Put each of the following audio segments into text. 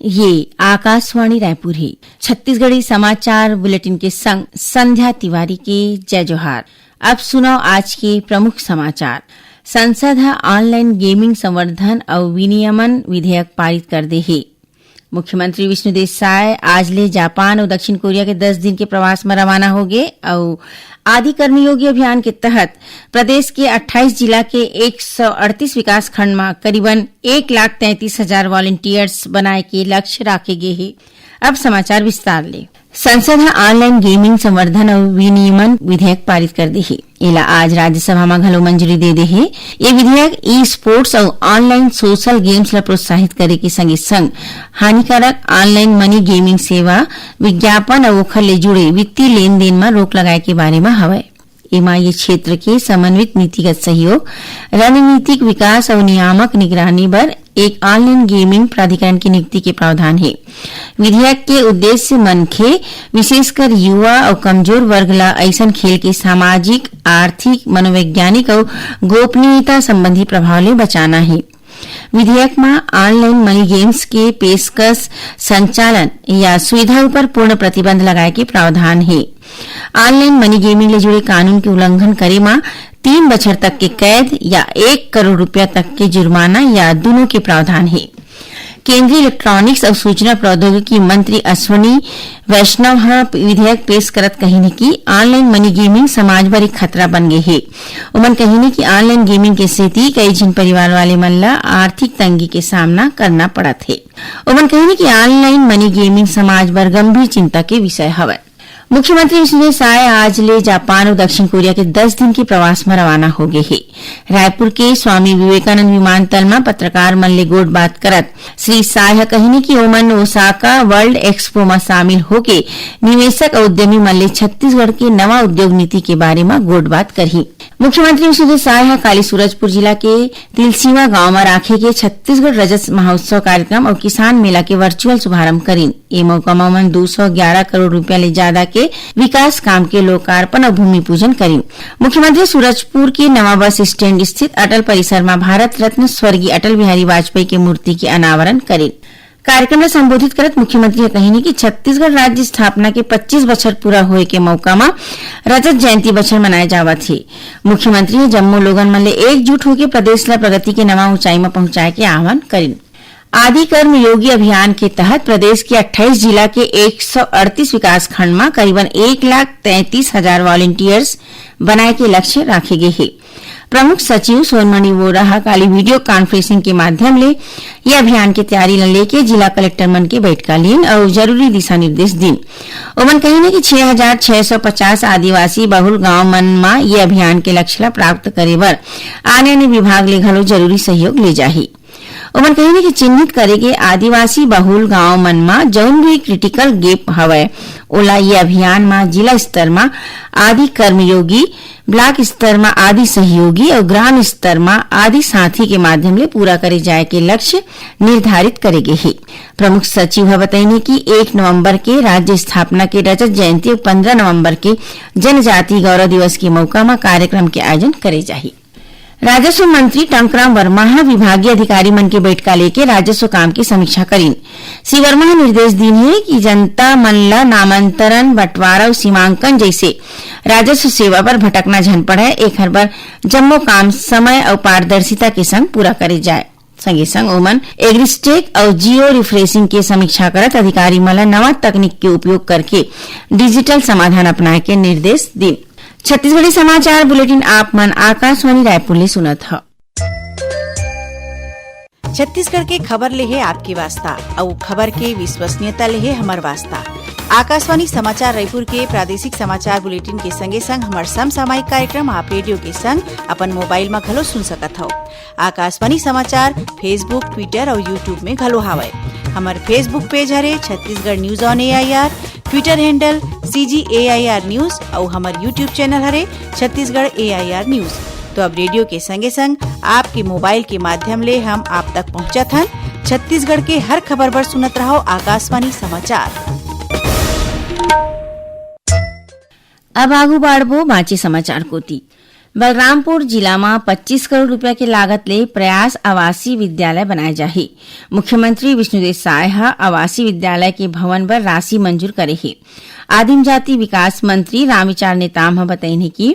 ये आकाशवाणी रायपुर है। छत्तीसगढ़ी समाचार बुलेटिन के संग संध्या तिवारी के जय जोहार। अब सुनो आज के प्रमुख समाचार। संसद ऑनलाइन गेमिंग संवर्धन और विनियमन विधेयक पारित कर दे है। मुख्यमंत्री विष्णुदेव साय आज ले जापान और दक्षिण कोरिया के 10 दिन के प्रवास में रवाना हो गए और आदि कर्मयोगी अभियान के तहत प्रदेश के 28 जिला के 138 विकास खंड में करीबन 1,33,000 वॉलंटियर्स बनाए के लक्ष्य रखे गए हैं। अब समाचार विस्तार ले। संसद ऑनलाइन गेमिंग संवर्धन और विनियमन विधेयक पारित कर दी है। इला आज राज्यसभा में घलो मंजूरी दे दे है। ये विधेयक ई स्पोर्ट्स और ऑनलाइन सोशल गेम्स ला प्रोत्साहित करे के संगे संग हानिकारक ऑनलाइन मनी गेमिंग सेवा, विज्ञापन और ओखर ले जुड़े वित्तीय लेन देन में रोक लगाए के बारे में हवय। एमा ये क्षेत्र के समन्वित नीतिगत सहयोग, रणनीतिक विकास और नियामक निगरानी पर एक ऑनलाइन गेमिंग प्राधिकरण की नियुक्ति के प्रावधान है। विधेयक के उद्देश्य मनखे, विशेषकर युवा और कमजोर वर्ग ला ऐसन खेल के सामाजिक, आर्थिक, मनोवैज्ञानिक और गोपनीयता संबंधी प्रभाव ले बचाना है। विधेयक में ऑनलाइन मनी गेम्स के पेशकश, संचालन या सुविधा पर पूर्ण प्रतिबंध लगाए के प्रावधान है। ऑनलाइन मनी गेमिंग ले जुड़े कानून के उल्लंघन करे में 3 बछर तक के कैद या 1 करोड़ रुपया तक के जुर्माना या दोनों के प्रावधान है। केंद्रीय इलेक्ट्रॉनिक्स और सूचना प्रौद्योगिकी मंत्री अश्विनी वैष्णव विधेयक पेश करत कहीने की ऑनलाइन मनी गेमिंग समाज भर एक खतरा बन गए है। उमन कहीने की ऑनलाइन गेमिंग के सेती कई जिन परिवार वाले मन ला आर्थिक तंगी के सामना करना पड़त है। उमन कहीने की ऑनलाइन मनी गेमिंग समाज भर गंभीर चिंता के विषय हवय। मुख्यमंत्री विष्णुदेव साय आज ले जापान और दक्षिण कोरिया के 10 दिन के प्रवास में रवाना हो गए हैं। रायपुर के स्वामी विवेकानंद विमानतल में पत्रकार मन ले गोट बात करत श्री साय कहीने की ओमन ओसाका वर्ल्ड एक्सपो में शामिल होके निवेशक और उद्यमी मन ले छत्तीसगढ़ के नवा उद्योग नीति के बारे में गोट बात करही। मुख्यमंत्री विष्णुदेव साय काली सूरजपुर जिला के तिलसीवा गांव में राखे के छत्तीसगढ़ रजत महोत्सव कार्यक्रम और किसान मेला के वर्चुअल शुभारंभ करीन। ए मौका में 211 करोड़ रुपया ले ज्यादा के विकास काम के लोकार्पण और भूमि पूजन करीन। मुख्यमंत्री सूरजपुर के नवा बस स्टैंड स्थित अटल परिसर में भारत रत्न स्वर्गीय अटल बिहारी वाजपेयी के मूर्ति के अनावरण करीन। कार्यक्रम में संबोधित करत मुख्यमंत्री कहीने की छत्तीसगढ़ राज्य स्थापना के 25 बछर पूरा होए के मौका में रजत जयंती बछर मनाए जावत है। मुख्यमंत्री ने जम्मू लोगन मन ले एकजुट होकर प्रदेश ला प्रगति के नवा ऊंचाई में पहुंचाए के आह्वान करीन। आदि कर्म योगी अभियान के तहत प्रदेश के 28 जिला के 138 विकास खंड में करीबन 1,33,000 वॉलंटियर्स बनाए के लक्ष्य रखे गए हैं। प्रमुख सचिव सोनमणि वोरा काली वीडियो कॉन्फ्रेंसिंग के माध्यम ले यह अभियान की तैयारी लेके जिला कलेक्टर मन के बैठका लीन और जरूरी दिशा निर्देश दिन। उमन कहीने की 6,650 आदिवासी बहुल गांव मन में ये अभियान के लक्ष्य प्राप्त करे बर आने विभाग ले घलो जरूरी सहयोग ले जाही। उमन कहीने की चिन्हित करे के आदिवासी बहुल गांव मन में जौन भी क्रिटिकल गैप हवय ओला ये अभियान में जिला स्तर में आदि कर्मयोगी, ब्लॉक स्तर में आदि सहयोगी और ग्राम स्तर में आदि साथी के माध्यम ले पूरा करे जाए के लक्ष्य निर्धारित करे गए है। प्रमुख सचिव बताइने की 1 नवंबर के राज्य स्थापना के रजत जयंती और 15 नवंबर के जनजाति गौरव दिवस के मौका में कार्यक्रम के आयोजन करे जाही। राजस्व मंत्री टंकराम वर्मा विभागीय अधिकारी मन के बैठका लेके राजस्व काम की समीक्षा करीन। श्री वर्मा ने निर्देश दीन है कि जनता मन ला नामांतरण, बंटवारा और सीमांकन जैसे राजस्व सेवा पर भटकना झन पड़े। एक हर बार जम्मो काम समय और पारदर्शिता के संग पूरा करे जाए। संगे संग ओमन एग्रीस्टेक और जियो रिफ्रेशिंग के समीक्षा करत अधिकारी मन ला नवा तकनीक के उपयोग करके डिजिटल समाधान अपनाए के निर्देश दी। छत्तीसगढ़ी समाचार बुलेटिन आप मन आकाशवाणी रायपुर ले सुनत ह। छत्तीसगढ़ के खबर ले है आपकी वास्ता और खबर के विश्वसनीयता ले है हमार वास्ता। आकाशवाणी समाचार रायपुर के प्रादेशिक समाचार बुलेटिन के संगे संग हमार समसामयिक कार्यक्रम आप रेडियो के संग अपन मोबाइल में घलो सुन सकत हो। आकाशवाणी समाचार फेसबुक, ट्विटर और यूट्यूब में घलो हावय। हमार फेसबुक पेज हरे Chhattisgarh news on AIR, Twitter handle CGAIR news और हमार यूट्यूब चैनल हरे छत्तीसगढ़ AIR न्यूज। तो अब रेडियो के संगे संग आपके मोबाइल के माध्यम ले हम आप तक पहुंचत हन। छत्तीसगढ़ के हर खबर पर सुनत रहो आकाशवाणी समाचार। अब आगू बाढ़बो बाँचे समाचार कोती। बलरामपुर जिला में 25 करोड़ रुपया के लागत ले प्रयास आवासीय विद्यालय बनाए जाही। मुख्यमंत्री विष्णुदेव साय आवासीय विद्यालय के भवन पर राशि मंजूर करे हे। आदिम जाति विकास मंत्री रामविचार नेताम बताइने कि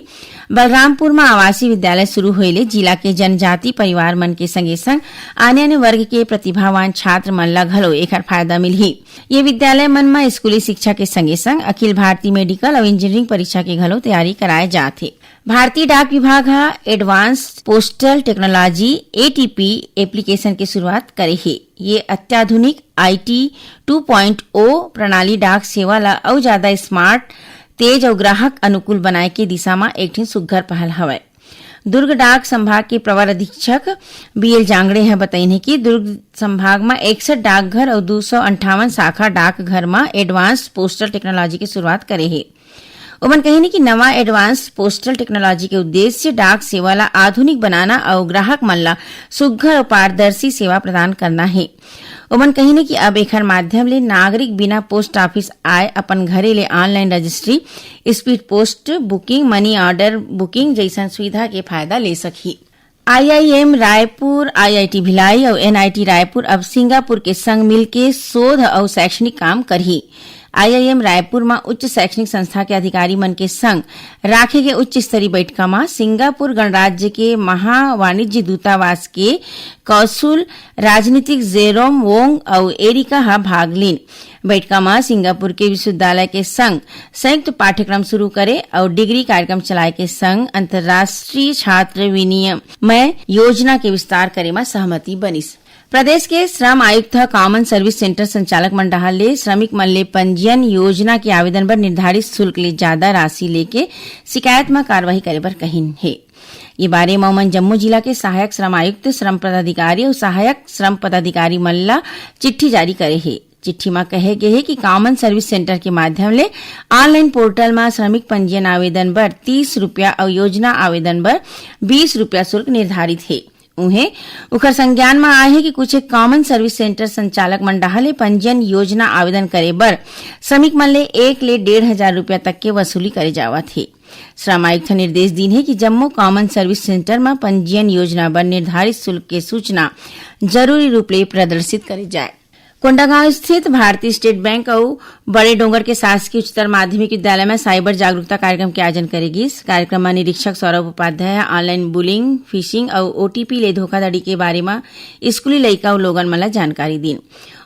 बलरामपुर में आवासीय विद्यालय शुरू होइले जिला के जनजाति परिवार मन के संगे संग आने वर्ग के प्रतिभावान छात्र मन ला घलो एकर फायदा मिलही। ये विद्यालय मन में स्कूली शिक्षा के संगे संग अखिल भारतीय मेडिकल और इंजीनियरिंग परीक्षा के घलो तैयारी कराए जाथे। भारतीय डाक विभाग advance postal technology ATP application की शुरुआत करे है। ये अत्याधुनिक आईटी 2.0 प्रणाली डाक सेवा ला और ज्यादा स्मार्ट, तेज और ग्राहक अनुकूल बनाए के दिशा में एक ठिन सुघ्घर पहल हवय। दुर्ग डाक संभाग के प्रवर अधीक्षक बीएल जांगड़े हैं बताइने कि दुर्ग संभाग में 61 डाकघर और 258 शाखा डाकघर में एडवांस पोस्टल टेक्नोलॉजी की शुरुआत करे है। उमन कहिनी कि नवा एडवांस पोस्टल टेक्नोलॉजी के उद्देश्य डाक सेवा ला आधुनिक बनाना और ग्राहक मन ला सुघ्घर और पारदर्शी सेवा प्रदान करना है। उमन कहिनी कि अब एकर माध्यम ले नागरिक बिना पोस्ट ऑफिस आए अपन घरे ले online registry, speed post booking, money order booking जैसन सुविधा के फायदा ले सकही। आईआईएम रायपुर, आईआईटी भिलाई और एनआईटी रायपुर अब सिंगापुर के संग मिलके शोध और शैक्षणिक काम करही। आईआईएम रायपुर में उच्च शैक्षणिक संस्था के अधिकारी मन के संग राखे गए उच्च स्तरीय बैठक में सिंगापुर गणराज्य के महावाणिज्य दूतावास के कौशल राजनीतिक जेरोम वोंग और एरिका भाग लीन। बैठक में सिंगापुर के विश्वविद्यालय के संग संयुक्त पाठ्यक्रम शुरू करे और डिग्री कार्यक्रम चलाए के संग अंतर्राष्ट्रीय छात्र विनिमय योजना के विस्तार करे में सहमति बनिस। प्रदेश के श्रम आयुक्त कॉमन सर्विस सेंटर संचालक मंडल ले श्रमिक मन ले पंजीयन योजना के आवेदन पर निर्धारित शुल्क ले ज्यादा राशि लेके शिकायत में कार्यवाही करे बर कहिन है। ये बारे में जम्मू जिला के सहायक श्रम आयुक्त, श्रम पदाधिकारी और सहायक श्रम पदाधिकारी मन ला चिट्ठी जारी करे है। चिट्ठी में कहे गए है कि कॉमन सर्विस सेंटर के माध्यम ले ऑनलाइन पोर्टल में श्रमिक पंजीयन आवेदन पर 30 रुपया और योजना आवेदन पर 20 रुपया शुल्क निर्धारित है। उन्हें उखर संज्ञान में आए है कि कुछ एक कॉमन सर्विस सेंटर संचालक मंडल ले पंजीयन योजना आवेदन करे बर श्रमिक मन ले 1 ले 1,500 रुपया तक के वसूली करे जावत है। श्रम आयुक्त निर्देश दीन है कि जम्मू कॉमन सर्विस सेंटर में पंजीयन योजना पर निर्धारित शुल्क के सूचना जरूरी रूप ले प्रदर्शित करे जाए। कोंडागांव स्थित भारतीय स्टेट बैंक और बड़े डोंगर के शासकीय उच्चतर माध्यमिक विद्यालय में साइबर जागरूकता कार्यक्रम के आयोजन करेगी। इस कार्यक्रम में निरीक्षक Saurabh Upadhyay online bullying, phishing और ओटीपी ले धोखाधड़ी के बारे में स्कूली लइका और लोगन मन ला जानकारी दीन।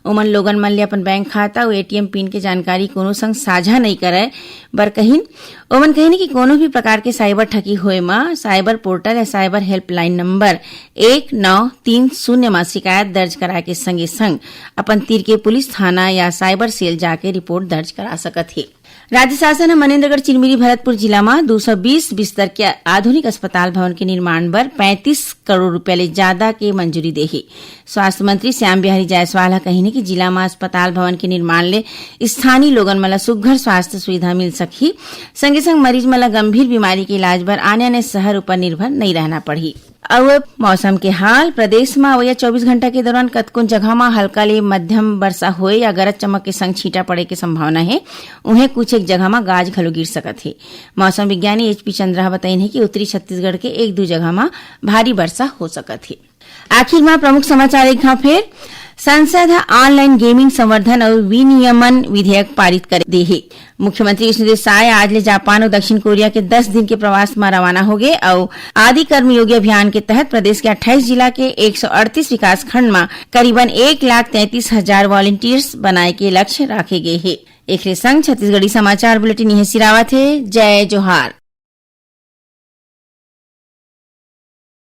उमन लोगन मन ले अपन बैंक खाता और एटीएम पिन के जानकारी कोनो संग साझा नहीं करे बर कहिन। उमन कहिन कि कोनो भी प्रकार के साइबर ठगी होए में साइबर पोर्टल या साइबर हेल्पलाइन नंबर 1930 में शिकायत दर्ज कराए के संगे संग अपन तीर के पुलिस थाना या साइबर सेल जाके रिपोर्ट दर्ज करा सकत है। राज्य शासन ने मनेन्द्रगढ़, चिरमिरी, भरतपुर जिला में 220 बिस्तर के आधुनिक अस्पताल भवन के निर्माण पर 35 करोड़ रुपया ले ज्यादा के मंजूरी दे है। स्वास्थ्य मंत्री श्याम बिहारी जायसवाल कहिने कि जिला में अस्पताल भवन के निर्माण ले स्थानीय लोगन मन ला सुघ्घर स्वास्थ्य सुविधा मिल सकही। संगे संग मरीज मन ला गंभीर बीमारी के इलाज बर आने शहर ऊपर निर्भर नहीं रहना पड़ी। अब मौसम के हाल, प्रदेश में अवैया 24 घंटा के दौरान कतकोन जगह में हल्का ले मध्यम वर्षा होए या गरज चमक के संग छींटा पड़े के संभावना है। उन्हें कुछ एक जगह में गाज घलो गिर सकत है। मौसम विज्ञानी एचपी चंद्रा बताइन है कि उत्तरी छत्तीसगढ़ के 1-2 जगह में भारी वर्षा हो सकत है। आखिर में प्रमुख समाचार एक बार फिर। संसद ऑनलाइन गेमिंग संवर्धन और विनियमन विधेयक पारित कर दे है। मुख्यमंत्री विष्णुदेव साय आज ले जापान और दक्षिण कोरिया के 10 दिन के प्रवास में रवाना हो गए और आदि कर्मयोगी अभियान के तहत प्रदेश के 28 जिला के 138 विकास खंड में करीबन 1,33,000 वॉलंटियर्स बनाए के लक्ष्य रखे गए है। एक संग छत्तीसगढ़ी समाचार बुलेटिन यही सिरावत है। जय जोहार।